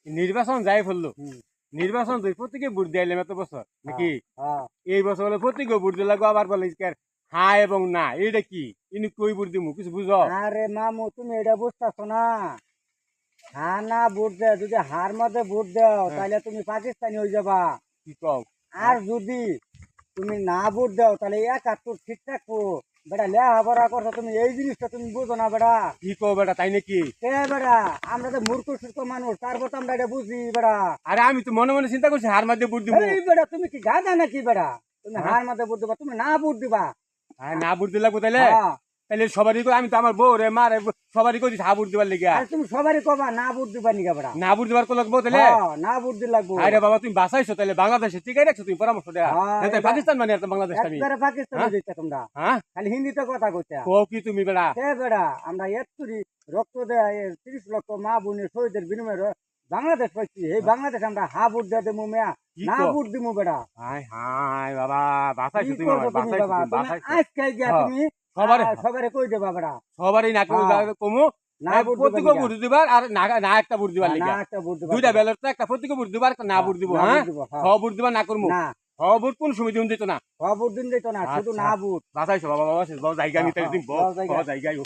নির্বাচন যাই ফেললো হুম। নির্বাচন তুই প্রত্যেকে ভোট দিলাম এত বছর নাকি হ্যাঁ। এই বছর বলে প্রত্যেকে ভোট দিলে আবার বলে হ্যাঁ এবং না এটা কি ইনি কই ভোট দিমু কিছু বুঝো আরে মামু তুমি এটা বুঝতেছো না। হ্যাঁ না ভোট দেও, যদি হার মধ্যে ভোট দাও হ্যাঁ। তাহলে তুমি পাকিস্তানি হয়ে যাবা। কি কও আর যদি তুমি না ভোট দাও তাহলে 71 ঠিক থাকবো। বেটা লেখাপড়া করছো তুমি, এই জিনিসটা তুমি বুঝো না বেটা। কি কও বেটা তাই নাকি কে বেটা, আমরা তো মূর্খ সূর্খ মানুষ, তারপর তো আমরা এটা বুঝি বেটা। আরে আমি তো মনে মনে চিন্তা করছি হার মধ্যে ভোট দিমু এই বেটা তুমি কি গাধা নাকি বেটা? তুমি হ্যাঁ। হার মধ্যে ভোট দিবা, তুমি না ভোট দিবা। আর না ভোট দিলে তাইলে হ্যাঁ। তাহলে সবারই আমি তো আমার বউ রে মা রে সবারই কইছি হা ভোট দিবার লেগে আর তুমি সবারই কবা না ভোট দিবা নিকা বেটা। না ভোট দিবার কো লাগবো তাহলে হ্যাঁ, না ভোট দিলে লাগবো। আরে বাবা তুমি বাঁচাইছো তাহলে বাংলাদেশে ঠিকই রাখছো তুমি পরামর্শ দেয়া হ্যাঁ, না তাই এটা- পাকিস্তান মানে আর তো বাংলাদেশ আমি একবারে পাকিস্তানে হ্যাঁ? দিতে তোমরা, হ্যাঁ খালি হিন্দিতে কথা কইতে। কও কি তুমি বেটা সে বেড়া আমরা এত্তরি রক্ত দেয় 30 লক্ষ মা বোনের শহীদের বিনিময়ে বাংলাদেশ পাইছি, এই বাংলাদেশ আমরা হা ভোট দিয়ে দেবো মেয়া, কি না কও? ভোট দিমু বেড়া। হাই হাই বাবা বাঁচাইছো কি তুমি করবো আমায়, তুমি বাঁচাইছো বাবা, তুমি তুমি বাঁচাইছো আজকে গিয়া হ্যাঁ, তুমি সবারে সবারে কই দেবা বেড়া। সবারই না কেউ হ্যাঁ। কমু না ভোট দিবা প্রত্যেক নিকা। ভোট দিবার আর না না একটা ভোট দিবার না লিগা একটা ভোট দিবা দুইটা নিকা। ব্যালট তো একটা প্রত্যেক ভোট দিবার একটা না ভোট দিব না হ্যাঁ ভোট দিব, হ্যাঁ। ছ ভোট দিবার না করমু না ছ ভোট কোন সময় দিন দিত না ভোট দিন দিত না, শুধু আচ্ছা। না ভোট। বাঁচাইছো বাবা বাবা জায়গা হ্যাঁ, নিতে হ্যাঁ, দিন বড় জায়গা। জায়গায়